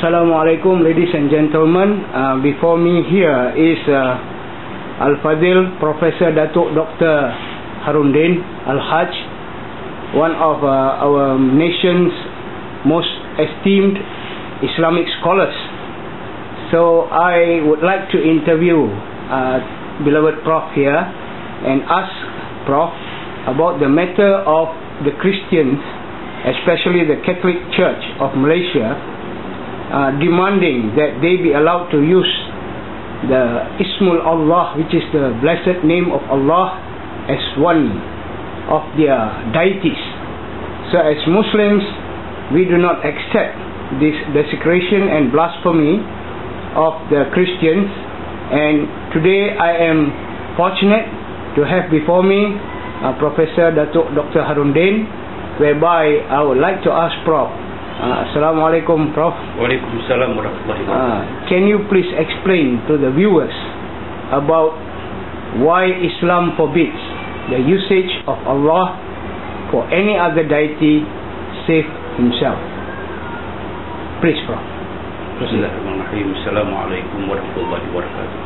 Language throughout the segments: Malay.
Assalamualaikum, ladies and gentlemen. Before me here is Al-Fadil Professor Datuk Dr. Harundin Al-Haj, one of our nation's most esteemed Islamic scholars. So I would like to interview beloved Prof here and ask Prof about the matter of the Christians, especially the Catholic Church of Malaysia, demanding that they be allowed to use the Ismul Allah, which is the blessed name of Allah, as one of their deities. So as Muslims, we do not accept this desecration and blasphemy of the Christians, and today I am fortunate to have before me Professor Datuk Dr. Harundin, whereby I would like to ask Prof. Assalamualaikum, Prof. Waalaikumsalam warahmatullahi wabarakatuh. Can you please explain to the viewers about why Islam forbids the usage of Allah for any other deity save Himself? Please, Prof. Bismillahirrahmanirrahim. Assalamualaikum warahmatullahi wabarakatuh.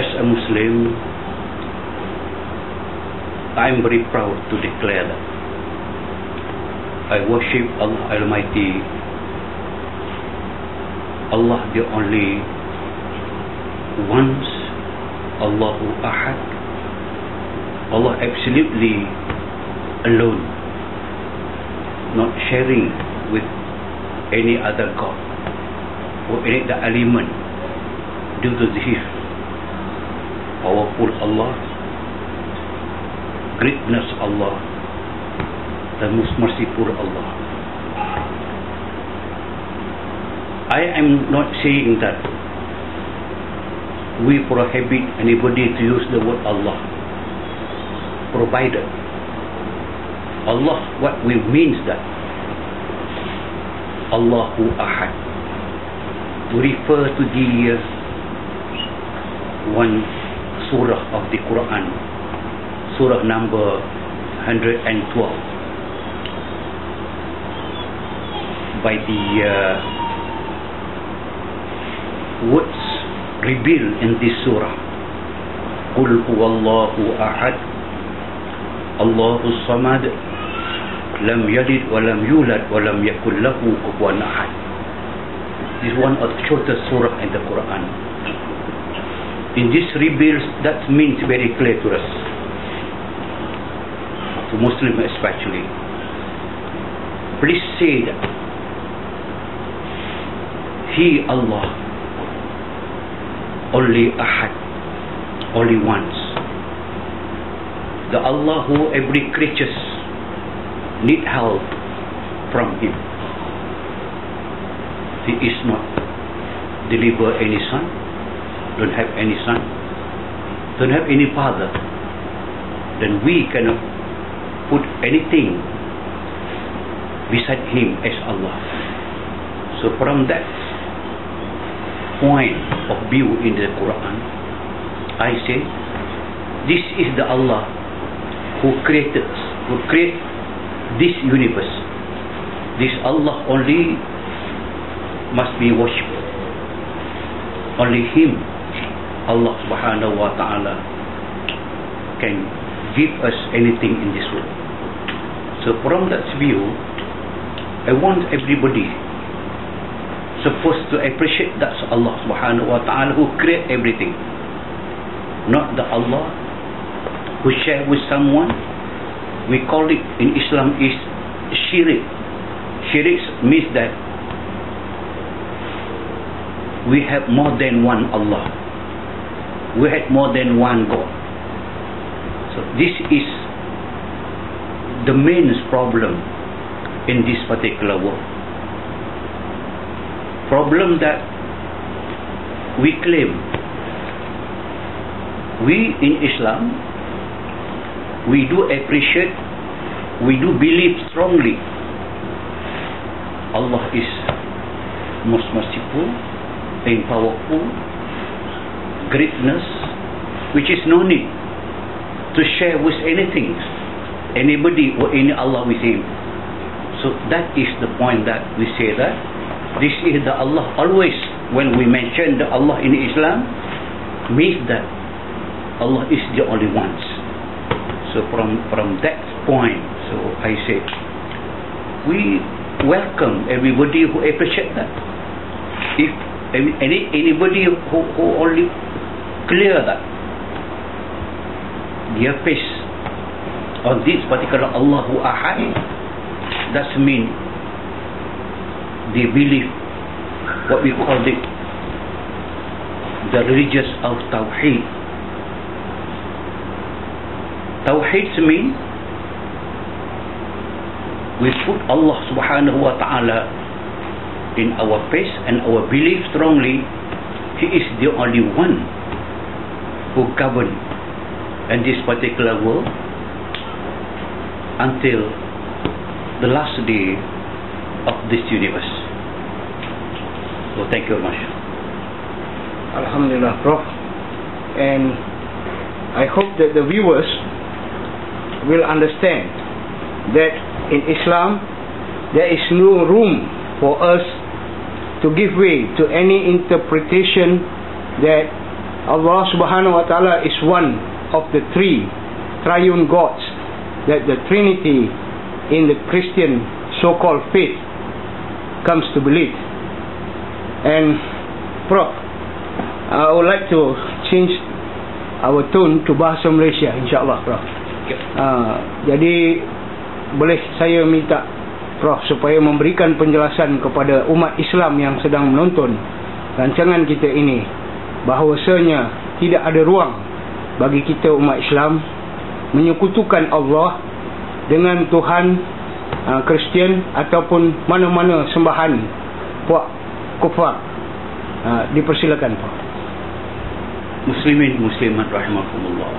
As a Muslim, I am very proud to declare that I worship Allah Almighty, Allah the only once, Allahu Ahad, Allah absolutely alone, not sharing with any other God or any other element, due to His powerful Allah, greatness Allah, the most merciful Allah. I am not saying that we prohibit anybody to use the word Allah, provided Allah, what we means that Allahu Ahad, to refer to the one surah of the Quran, surah number 112, by the words revealed in this surah. Qul huwallahu ahad, Allahu samad, lam yalid wa lam yulad wa lam yakul lahu kufuwan ahad. This is one of the shortest surah in the Quran. In this reveals, that means very clear to us, to Muslims especially. Please say that He, Allah, only Ahad, only once. The Allah who every creature need help from Him. He is not deliver any son, don't have any son, don't have any father. Then we cannot put anything beside Him as Allah. So from that point of view in the Quran, I say this is the Allah who create this universe. This Allah only must be worshipped. Only Him, Allah subhanahu wa ta'ala, can give us anything in this world. So from that view, I want everybody supposed to appreciate that Allah subhanahu wa ta'ala who create everything, not the Allah who share with someone. We call it in Islam is shirik. Shirik means that we have more than one Allah, we have more than one God. So this is the main problem in this particular world. Problem that we claim, we in Islam, we do appreciate, we do believe strongly Allah is most merciful and powerful, greatness, which is no need to share with anything, anybody or any Allah with Him. So So that is the point that we say that this is the Allah. Always when we mention the Allah in Islam, means that Allah is the only one. So from that point, so I say we welcome everybody who appreciate that. If anybody who only clear that their face on this particular Allahu Ahad, that means they believe what we call the religious of Tawheed. Tawheed means we put Allah subhanahu wa ta'ala in our face and our belief strongly. He is the only one who governs in this particular world until the last day of this universe. So thank you very much. Alhamdulillah, Prof. And I hope that the viewers will understand that in Islam there is no room for us to give way to any interpretation that Allah subhanahu wa ta'ala is one of the three triune gods that the Trinity in the Christian so-called faith comes to believe. And Prof, I would like to change our tone to bahasa Malaysia, insyaAllah, Prof. Jadi boleh saya minta Prof supaya memberikan penjelasan kepada umat Islam yang sedang menonton rancangan kita ini, bahawasanya tidak ada ruang bagi kita umat Islam menyekutukan Allah dengan Tuhan Kristian ataupun mana-mana sembahan puak kufar. Dipersilakan, Prof. Muslimin muslimat rahimakumullah.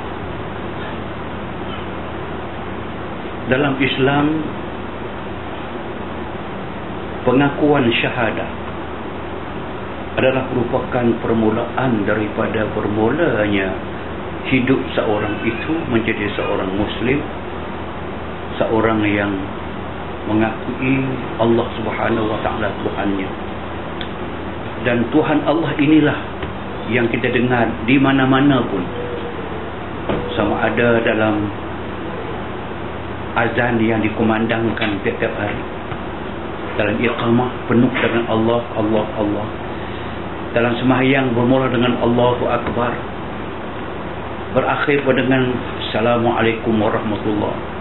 Dalam Islam, pengakuan syahadah adalah merupakan permulaan daripada bermulanya hidup seorang itu menjadi seorang Muslim, seorang yang mengakui Allah subhanahu wa ta'ala Tuhannya. Dan Tuhan Allah inilah yang kita dengar di mana-mana pun, sama ada dalam azan yang dikumandangkan tiap-tiap hari, dalam iqamah penuh dengan Allah, Allah, Allah, dalam sembahyang bermula dengan Allahu Akbar, berakhir dengan Assalamualaikum warahmatullahi.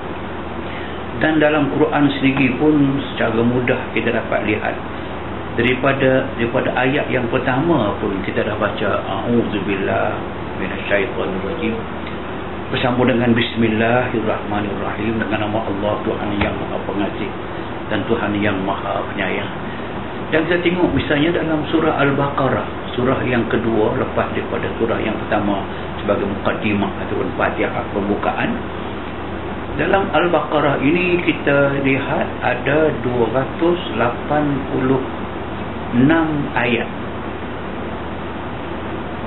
Dan dalam Quran sendiri pun secara mudah kita dapat lihat daripada ayat yang pertama pun kita dah baca a'udzubillah minasyaitonirrajim, bersambung dengan bismillahirrahmanirrahim, dengan nama Allah Tuhan yang Maha Pengasih dan Tuhan yang Maha Penyayang. Dan kita tengok misalnya dalam surah Al-Baqarah, surah yang kedua lepas daripada surah yang pertama sebagai mukaddimah ataupun Fatihah pembukaan. Dalam Al-Baqarah ini kita lihat ada 286 ayat.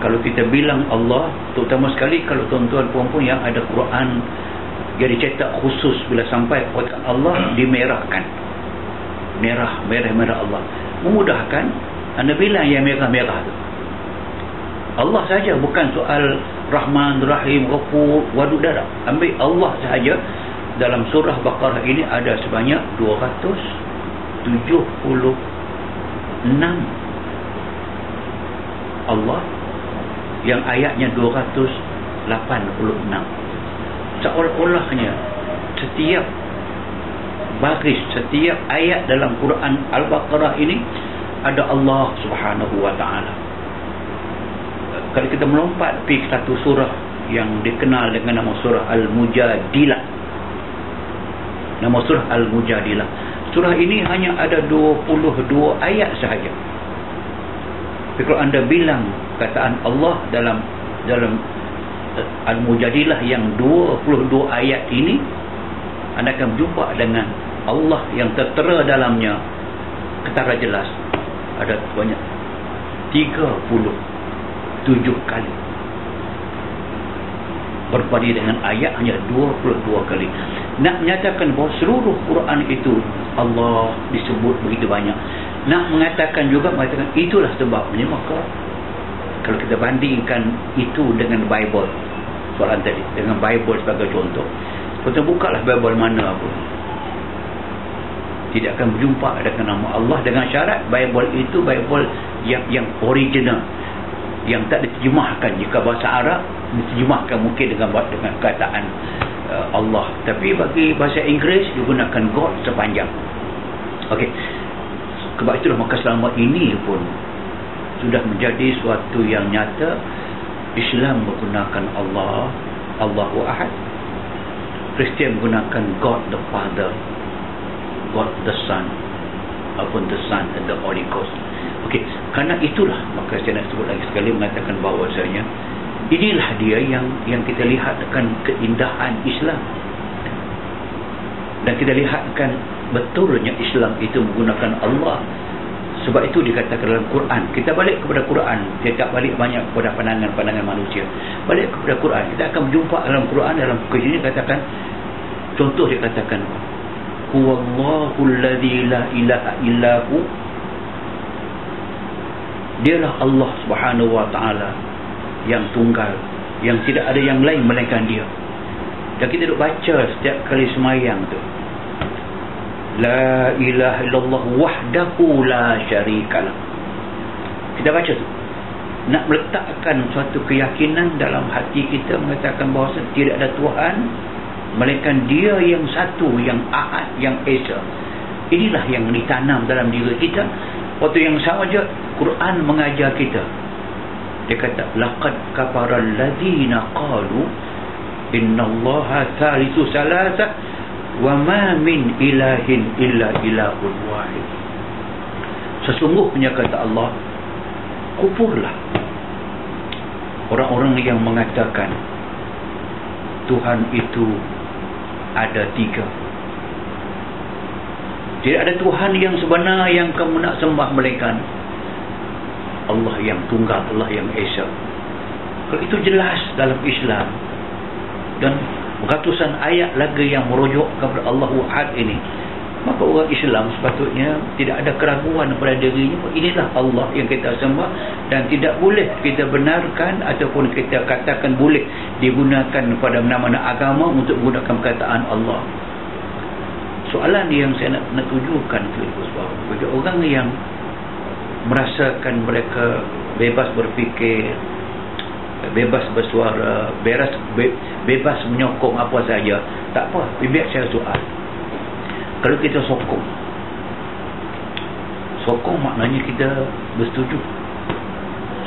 Kalau kita bilang Allah, terutama sekali kalau tuan-tuan puan-puan yang ada Quran yang dicetak khusus, bila sampai perkataan Allah dimerahkan, merah Allah, memudahkan anda bilang yang merah-merah tu Allah saja, bukan soal Rahman, Rahim, Ghafur, Wadud, dah. Ambil Allah sahaja. Dalam surah Baqarah ini ada sebanyak 276 Allah yang ayatnya 286. Seolah-olahnya setiap baris, setiap ayat dalam Quran Al-Baqarah ini ada Allah subhanahu wa ta'ala. Kalau kita melompat pergi ke satu surah yang dikenal dengan nama surah Al-Mujadilah, nama surah Al-Mujadilah, surah ini hanya ada 22 ayat sahaja. Tapi kalau anda bilang kataan Allah dalam Al-Mujadilah yang 22 ayat ini, anda akan berjumpa dengan Allah yang tertera dalamnya ketara jelas ada banyak 37 kali, berbanding dengan ayat hanya 22 kali. nak menyatakan bahawa seluruh Quran itu Allah disebut begitu banyak, nak mengatakan juga mengatakan itulah sebabnya, maka kalau kita bandingkan itu dengan Bible, soalan tadi, dengan Bible sebagai contoh, kita bukalah Bible mana pun, tidak akan berjumpa dengan nama Allah, dengan syarat Bible itu Bible yang original, yang tak diterjemahkan. Jika bahasa Arab diterjemahkan mungkin dengan kataan Allah, tapi bagi bahasa Inggeris digunakan God sepanjang. Okey, sebab itulah maka selama ini pun sudah menjadi suatu yang nyata, Islam menggunakan Allah, Allahu Ahad, Kristian menggunakan God the Father, God the Son, ataupun the Son and the Holy Ghost. Okey, kerana itulah maka saya nak sebut lagi sekali mengatakan bahawasanya inilah dia yang kita lihatkan keindahan Islam, dan kita lihatkan betulnya Islam itu menggunakan Allah. Sebab itu dikatakan dalam Quran, kita balik kepada Quran, kita tak balik banyak kepada pandangan-pandangan manusia, balik kepada Quran. Kita akan berjumpa dalam Quran, dalam kisah ini katakan, contoh dia katakan, huwallahu alladzi la ilaha illahu, dialah Allah Subhanahu wa taala yang tunggal, yang tidak ada yang lain melainkan dia. Dan kita duk baca setiap kali semayang tu, la ilaha illallah wahdahu la syarikalah. Kita baca tu, nak meletakkan suatu keyakinan dalam hati kita, mengatakan bahawa tidak ada Tuhan melainkan dia yang satu, yang ahad, yang esa. Inilah yang ditanam dalam diri kita. Waktu yang sama je Quran mengajar kita, dia kata laqad kafara allazina qalu innallaha thalithu salasa wa ma min ilahin illa ilahun wahid. Sesungguhnya kata Allah, kufurlah orang-orang yang mengatakan Tuhan itu ada tiga. Tidak ada Tuhan yang sebenar yang kamu nak sembah melainkan Allah yang tunggal, Allah yang esa. Kalau itu jelas dalam Islam, dan ratusan ayat lagi yang merujuk kepada Allahu Ahad ini, maka orang Islam sepatutnya tidak ada keraguan pada dirinya. Inilah Allah yang kita sembah, dan tidak boleh kita benarkan ataupun kita katakan boleh digunakan pada mana-mana agama untuk menggunakan perkataan Allah. Soalan yang saya nak tujukan bagi orang yang merasakan mereka bebas berfikir, bebas bersuara, bebas menyokong apa saja, tak apa, biar saya soal. Kalau kita sokong maknanya kita bersetuju.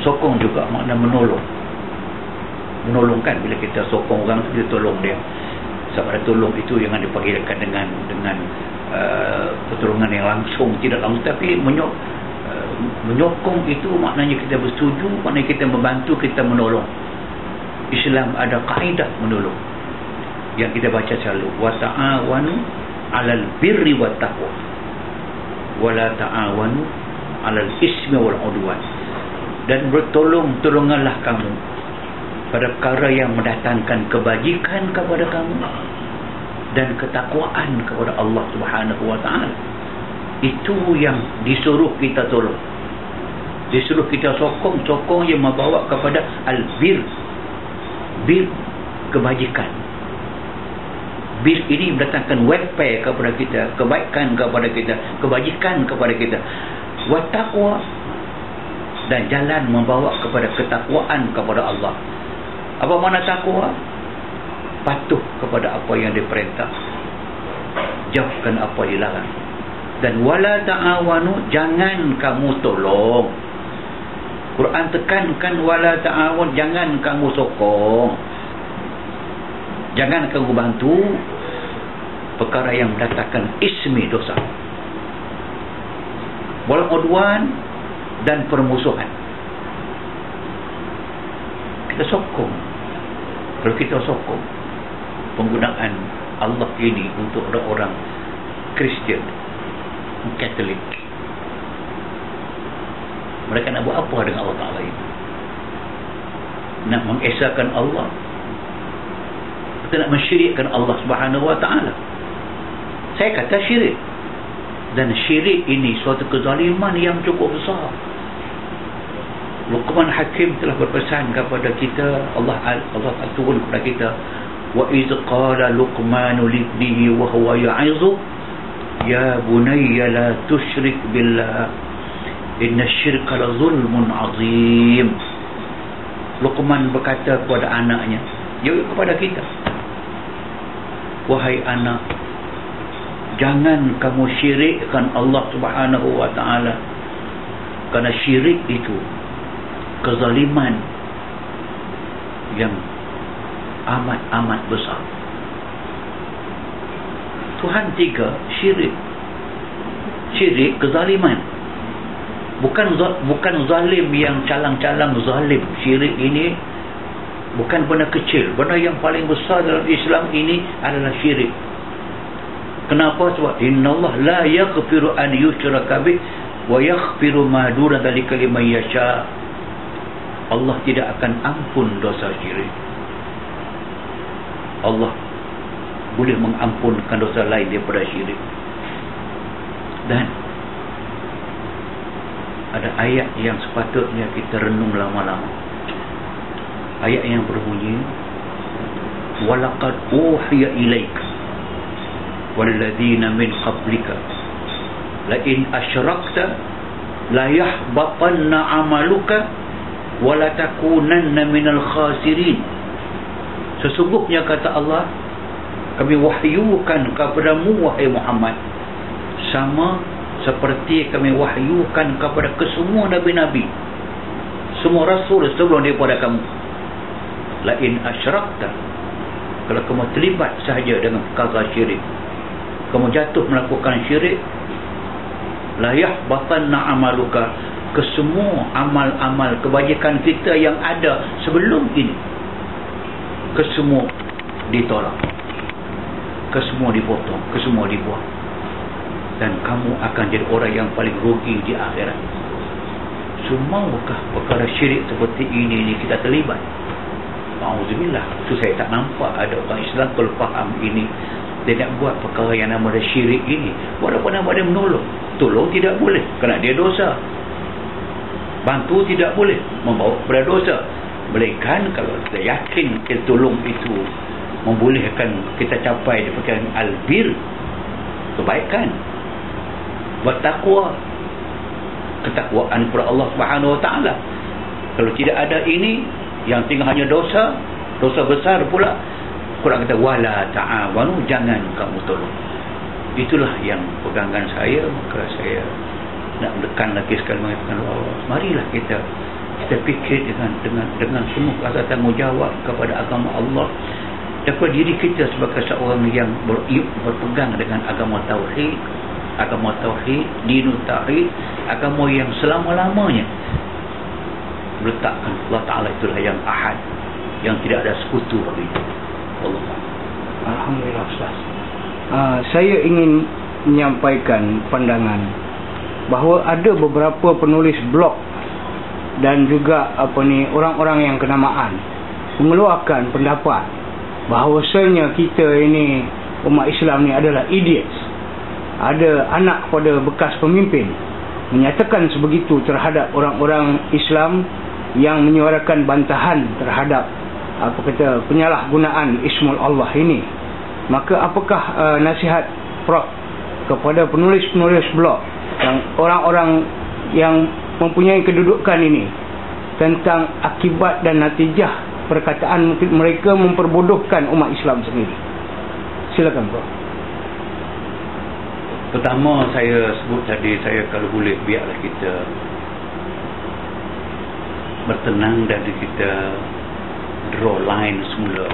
Sokong juga makna menolongkan. Bila kita sokong orang, kita tolong dia. Sebab tolong itu yang dipanggilkan dengan pertolongan yang langsung, tidak langsung, tapi menyokong itu maknanya kita bersetuju, maknanya kita membantu, kita menolong. Islam ada kaedah menolong yang kita baca selalu, wa ta'awanu 'alal birri wat taqwa wa la ta'awanu 'alal ismi wal 'udwan. Dan bertolonganlah kamu pada perkara yang mendatangkan kebajikan kepada kamu dan ketakwaan kepada Allah Subhanahu wa taala. Itu yang disuruh kita tolong, disuruh kita sokong yang membawa kepada al-bir, kebajikan. Bir ini mendatangkan welfare kepada kita, kebaikan kepada kita, kebajikan kepada kita. Wa taqwa, dan jalan membawa kepada ketakwaan kepada Allah. Apa makna takwa? Patuh kepada apa yang diperintah, jauhkan apa dilarang. Dan wala ta'awanu, jangan kamu tolong. Quran tekankan wala ta'awan, jangan kamu sokong, jangan kamu bantu perkara yang mendatangkan ismi, dosa, wal udwan, dan permusuhan. Kita sokong. Kalau kita sokong penggunaan Allah ini untuk orang-orang Kristian, Katolik, mereka nak buat apa dengan Allah Ta'ala ini? Nak mengesahkan Allah, kita nak mensyirikkan Allah Subhanahu Wa Taala. Saya kata syirik, dan syirik ini suatu kezaliman yang cukup besar. Luqman Hakim telah berpesan kepada kita, Allah turun kepada kita, wa iz qala Luqmanu libnihi wa huwa ya'izu ya bunayya la tusyrik billah inna syirka la zulmun azim. Luqman berkata kepada anaknya, ya kepada kita, wahai anak, jangan kamu syirikkan Allah Subhanahu Wa Taala, kerana syirik itu kezaliman yang amat besar. Tuhan tiga, syirik, kezaliman. Bukan zalim yang calang-calang zalim. Syirik ini bukan benda kecil. Benda yang paling besar dalam Islam ini adalah syirik. Kenapa? Sebab innallaha la yaghfiru an yushraka bih wa yaghfiru ma duna dzalika liman yasha. Allah tidak akan ampun dosa syirik. Allah boleh mengampunkan dosa lain daripada syirik. Dan ada ayat yang sepatutnya kita renung lama-lama. Ayat yang berbunyi, walaqad uhiya ilaika walladzina min qablika la in asyrakta la yahbatanna amaluka wa la takunanna minal khasirin. Sesungguhnya kata Allah, kami wahyukan kepadamu wahai Muhammad, sama seperti kami wahyukan kepada kesemua nabi-nabi, semua rasul sebelum daripada kamu. La in asyrakta, kalau kamu terlibat sahaja dengan perkara syirik, kamu jatuh melakukan syirik, la yahbatanna amaluka, kesemua amal-amal kebajikan kita yang ada sebelum ini, kesemua ditolak, kesemua dipotong, kesemua dibuang, dan kamu akan jadi orang yang paling rugi di akhirat. Semaukah perkara syirik seperti ini kita terlibat? Ma'udzubillah. Itu saya tak nampak ada orang Islam kalau faham ini, dia nak buat perkara yang nama syirik ini, walaupun nama dia menolong. Tolong tidak boleh kerana dia dosa, bantu tidak boleh, membawa kepada dosa. Melainkan kalau kita yakin kita tolong itu membolehkan kita capai daripada albir, kebaikan, bertakwa, ketakwaan kepada Allah Subhanahu Wa Taala. Kalau tidak ada ini, yang tinggal hanya dosa besar pula, Quran kata wala ta'awanu, jangan kamu tolong. Itulah yang pegangan saya. Maka saya nak menekan lagi sekali mengatakan, marilah kita fikir dengan semua rasa tanggungjawab kepada agama Allah, daripada diri kita sebagai seorang yang berpegang dengan agama tauhid, dinul tauhid, agama yang selama-lamanya meletakkan Allah Ta'ala itulah yang ahad, yang tidak ada sekutu baginya. Allah. Alhamdulillah Ustaz. Saya ingin menyampaikan pandangan bahawa ada beberapa penulis blog dan juga orang-orang yang kenamaan mengeluarkan pendapat bahawasanya kita ini umat Islam ni adalah idiots. Ada anak pada bekas pemimpin menyatakan sebegitu terhadap orang-orang Islam yang menyuarakan bantahan terhadap penyalahgunaan Ismul Allah ini. Maka apakah nasihat Prof kepada penulis-penulis blog yang orang-orang yang mempunyai kedudukan ini tentang akibat dan natijah perkataan mereka memperbodohkan umat Islam sendiri? Silakan Prof. Pertama saya sebut tadi, saya kalau boleh biarlah kita bertenang dan kita draw line semula.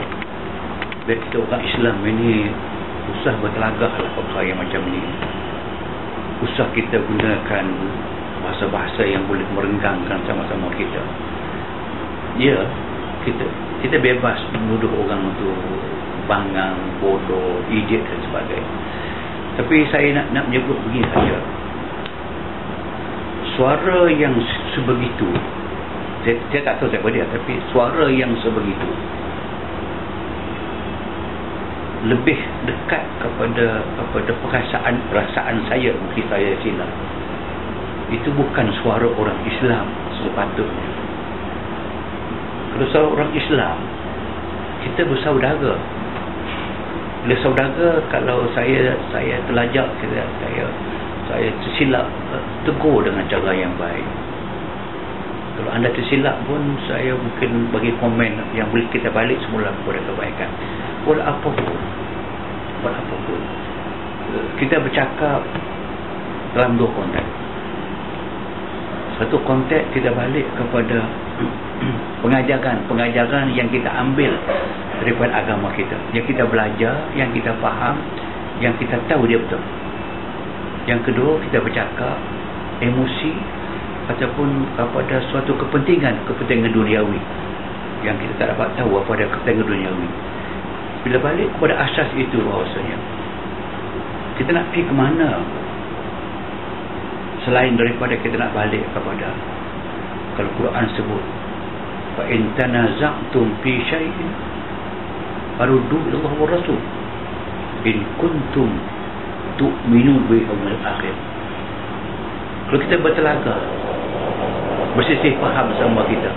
Biar kita orang Islam ini usah bertelagah lah perkara yang macam ni. Usah kita gunakan bahasa-bahasa yang boleh merenggangkan sama-sama kita. Ya, kita bebas menuduh orang tu bangang, bodoh, idiot dan sebagainya. Tapi saya nak menyebut begini saja. Suara yang sebegitu, saya tak tahu siapa dia, tapi suara yang sebegitu lebih dekat kepada perasaan saya, mungkin saya silap. Itu bukan suara orang Islam sepatutnya. Kalau suara orang Islam, kita bersaudara. Bila saudara, kalau saya terlajak, saya tersilap, tegur dengan cara yang baik. Kalau anda tersilap pun, saya mungkin bagi komen yang boleh kita balik semula kepada kebaikan. Walaupun kita bercakap dalam dua konteks. Satu konteks kita balik kepada pengajaran yang kita ambil daripada agama kita, yang kita belajar, yang kita faham, yang kita tahu dia betul. Yang kedua, kita bercakap emosi ataupun kepada suatu kepentingan duniawi yang kita tak dapat tahu apa ada kepentingan duniawi. Bila balik kepada asas itu, bahawasanya kita nak pergi ke mana selain daripada kita nak balik kepada, kalau Quran sebut, fa in tanaza'tum fi syai'in faruddu ila Allah wa Rasul in kuntum tu'minu bil yawmil akhir. Kalau kita bertelaga, bersisih faham sama kita,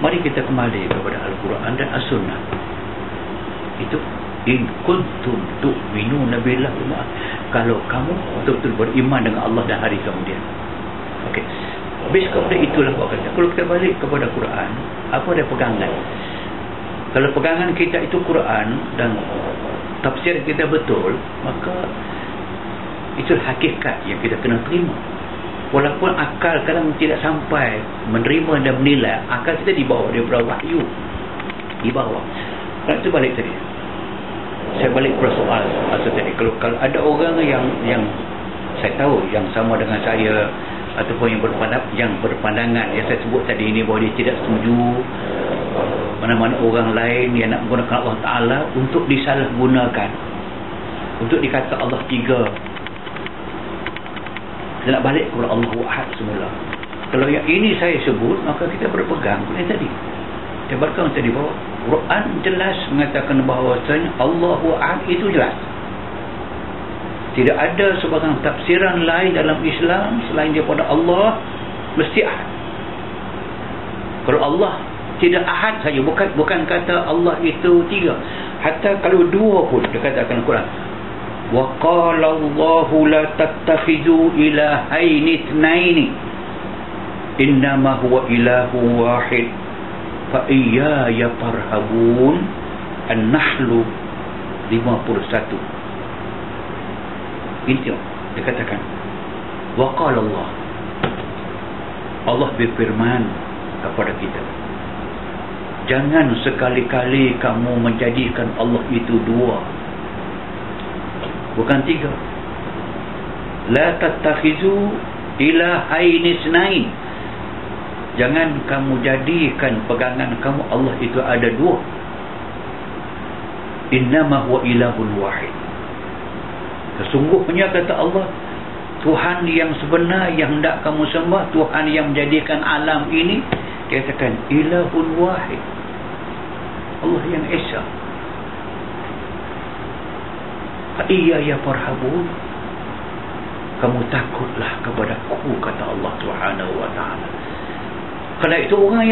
mari kita kembali kepada Al-Quran dan As-Sunnah. Itu in kuntum tu'minuna billahi, kalau kamu betul-betul beriman dengan Allah dan hari kemudian. Okey. Habis kepada itulah buat kata, kalau kita balik kepada Quran, apa ada pegangan? Kalau pegangan kita itu Quran dan tafsir kita betul, maka itu hakikat yang kita kena terima. Walaupun akal kadang tidak sampai menerima dan menilai, akal kita dibawa daripada wahyu, dibawa. Kalau itu balik tadi, saya balik kepada soal asal tadi. Kalau ada orang yang saya tahu yang sama dengan saya ataupun yang berpandangan yang saya sebut tadi ini, bahawa dia tidak setuju mana-mana orang lain yang nak menggunakan Allah Ta'ala untuk disalahgunakan, untuk dikata Allah tiga, kita nak balik kepada Allahu Ahad semula. Kalau yang ini saya sebut, maka kita berpegang yang tadi. Saya berpegang tadi bahawa Quran jelas mengatakan bahawasanya Allahu Ahad itu jelas. Tidak ada sebarang tafsiran lain dalam Islam selain daripada Allah mesti Ahad. Kalau Allah tidak Ahad saja, bukan kata Allah itu tiga. Hatta kalau dua pun dikatakan Quran, wa qala Allahu la tattakhizu ilahaini itsnaini innama huwa ilahu wahid fa iyaya farhabun. An-Nahl 51. Itu dikatakan wa qala Allah berfirman kepada kita, jangan sekali-kali kamu menjadikan Allah itu dua, bukan tiga. La tattakhizu ilahaini itsnain, jangan kamu jadikan pegangan kamu Allah itu ada dua. Innama huwa ilahun wahid, sesungguhnya kata Allah, Tuhan yang sebenar yang hendak kamu sembah, Tuhan yang menjadikan alam ini, dia katakan ilahun wahid, Allah yang esa. Iyaya farhabun, kamu takutlah kepadaku, kata Allah Subhanahu wa taala. Kerana itu orang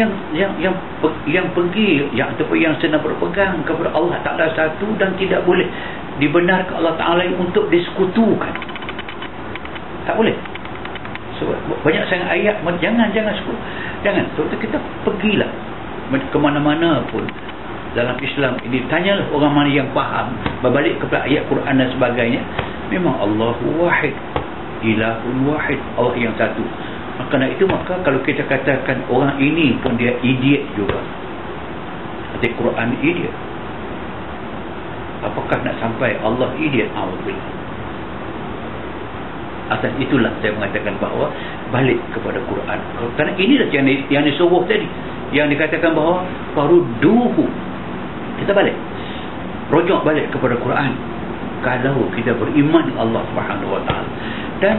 yang pergi ataupun yang senang berpegang kepada Allah Taala satu dan tidak boleh dibenarkan Allah Taala untuk disekutukan. Tak boleh. So, banyak sangat ayat jangan sebut. Jangan. So, kita pergilah ke mana-mana pun dalam Islam ini, tanyalah orang mana yang faham, berbalik kepada ayat Quran dan sebagainya. Memang Allahu wahid, ilahun wahid, Allah yang satu. Kerana itu maka kalau kita katakan orang ini pun dia idiot juga, arti Quran idiot, apakah nak sampai Allah idiot? Alhamdulillah. Atas itulah saya mengatakan bahawa balik kepada Quran. Kerana inilah yang disuruh tadi, yang dikatakan bahawa farudduhu, kita balik, rujuk balik kepada Quran kalau kita beriman dengan Allah Subhanahu wa taala. Dan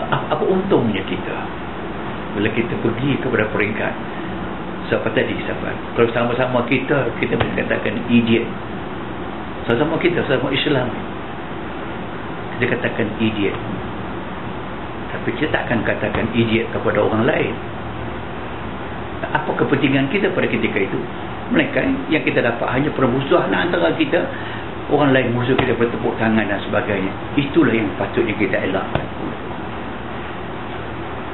apa untungnya kita bila kita pergi kepada peringkat siapa tadi, siapa kalau sama-sama kita boleh katakan idiot, sesama kita, sesama Islam, kita katakan idiot. Tapi kita takkan katakan idiot kepada orang lain. Apa kepentingan kita pada ketika itu? Melainkan yang kita dapat hanya permusuhan antara kita, orang lain musuh kita bertepuk tangan dan sebagainya. Itulah yang patutnya kita elakkan.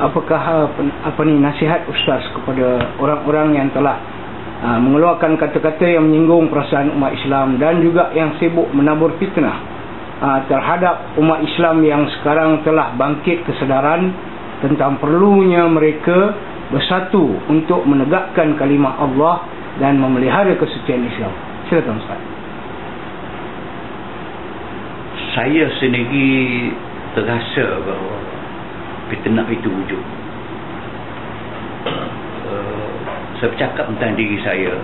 Apakah nasihat Ustaz kepada orang-orang yang telah mengeluarkan kata-kata yang menyinggung perasaan umat Islam dan juga yang sibuk menabur fitnah terhadap umat Islam yang sekarang telah bangkit kesedaran tentang perlunya mereka bersatu untuk menegakkan kalimah Allah dan memelihara kesucian Islam? Silakan Ustaz. Saya sendiri terasa bahawa fitnah itu wujud. Saya bercakap tentang diri saya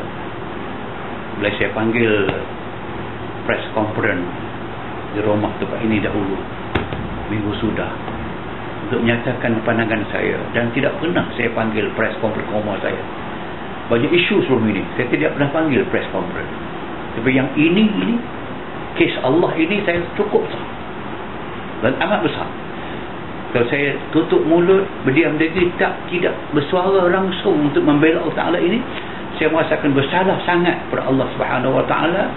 bila saya panggil press conference di rumah tempat ini dahulu, minggu sudah, untuk menyatakan pandangan saya, dan tidak pernah saya panggil press conference rumah saya. Banyak isu sebelum ini saya tidak pernah panggil press conference, tapi yang ini kes Allah ini saya cukup sah dan amat besar. Kalau saya tutup mulut, berdiam diri, tidak bersuara langsung untuk membela Allah Ta'ala ini, saya merasakan bersalah sangat kepada Allah Subhanahu Wa Ta'ala.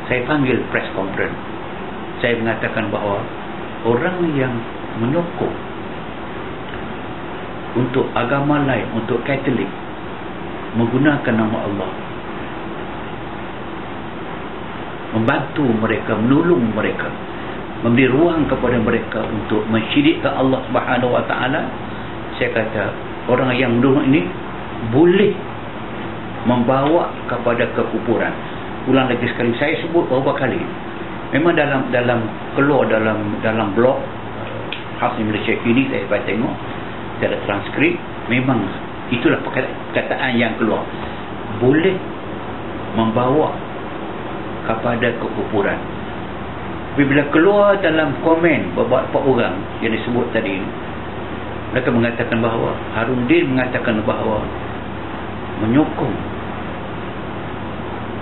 Saya panggil press conference. Saya mengatakan bahawa orang yang menyokong untuk agama lain, untuk Katolik, menggunakan nama Allah, membantu mereka, menolong mereka, memberi ruang kepada mereka untuk mensyirikkan Allah Subhanahu Wa Ta'ala, saya kata orang yang menolong ini boleh membawa kepada kekufuran. Ulang lagi sekali, saya sebut beberapa kali. Memang keluar dalam blog khas Malaysia ini, saya dapat tengok, saya ada transkrip, memang itulah perkataan yang keluar, boleh membawa kepada kekufuran. Tapi bila keluar dalam komen beberapa orang yang disebut tadi, mereka mengatakan bahawa Harundin mengatakan bahawa menyokong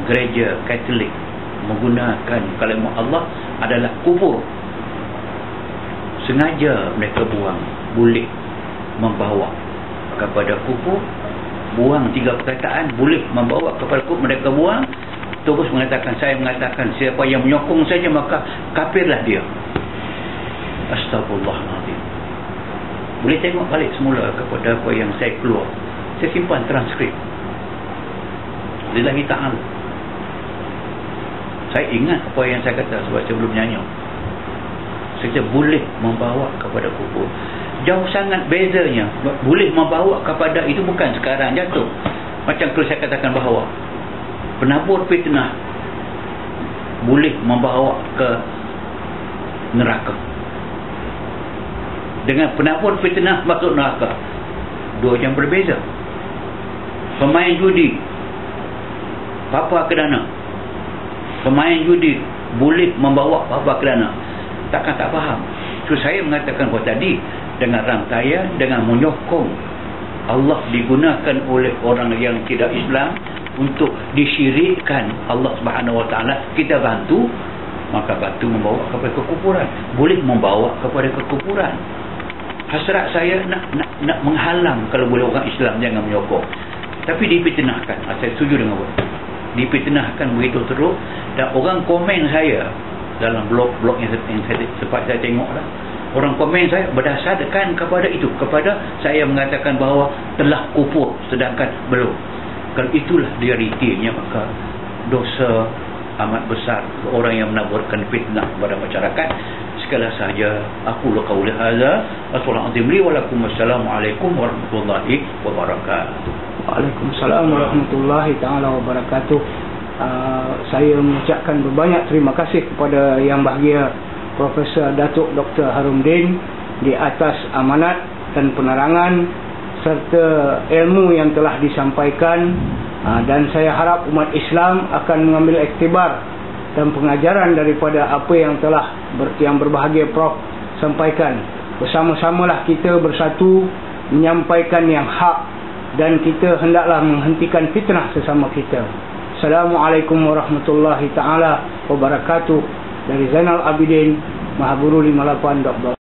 gereja Katolik menggunakan kalimah Allah adalah kufur. Sengaja mereka buang, boleh membawa kepada kufur. Buang 3 perkataan, boleh membawa kepada kufur, mereka buang. Terus saya mengatakan siapa yang menyokong saja maka kafirlah dia. Astagfirullahaladzim. Boleh tengok balik semula kepada apa yang saya keluar. Saya simpan transkrip. Lillahi ta'ala. Saya ingat apa yang saya kata sebab saya belum nyanyi. Saya boleh membawa kepada kufur. Jauh sangat bezanya. Boleh membawa kepada itu bukan sekarang jatuh. Macam kalau saya katakan bahawa penabur fitnah boleh membawa ke neraka. Dengan penabur fitnah masuk neraka, dua yang berbeza. Pemain judi bapa ke dana, pemain judi boleh membawa bapa ke dana. Takkan tak faham. So saya mengatakan bahawa tadi dengan rantaian, dengan menyokong Allah digunakan oleh orang yang tidak Islam untuk disyirikkan Allah Subhanahu Wa Ta'ala, kita bantu, maka bantu membawa kepada kekufuran, boleh membawa kepada kekufuran. Hasrat saya nak menghalang kalau boleh orang Islam jangan menyokong, tapi dipitnahkan. Saya setuju dengan apa, dipitnahkan begitu teruk. Dan orang komen saya dalam blog yang sempat saya tengok lah, orang komen saya berdasarkan kepada itu, kepada saya mengatakan bahawa telah kufur sedangkan belum. Kalau itulah realitinya, maka dosa amat besar orang yang menaburkan fitnah kepada masyarakat. Sekali sahaja aku qauli hadza Assalamualaikum warahmatullahi wabarakatuh. Waalaikumsalam warahmatullahi taala wabarakatuh. Saya mengucapkan berbanyak terima kasih kepada Yang Bahagia Profesor Datuk Dr. Harundin di atas amanat dan penerangan serta ilmu yang telah disampaikan, dan saya harap umat Islam akan mengambil iktibar dan pengajaran daripada apa yang telah yang berbahagia Prof sampaikan. Bersama-samalah kita bersatu menyampaikan yang hak, dan kita hendaklah menghentikan fitnah sesama kita. Assalamualaikum warahmatullahi taala wabarakatuh. Dari Zainal Abidin, Maha Guru 58 Dr.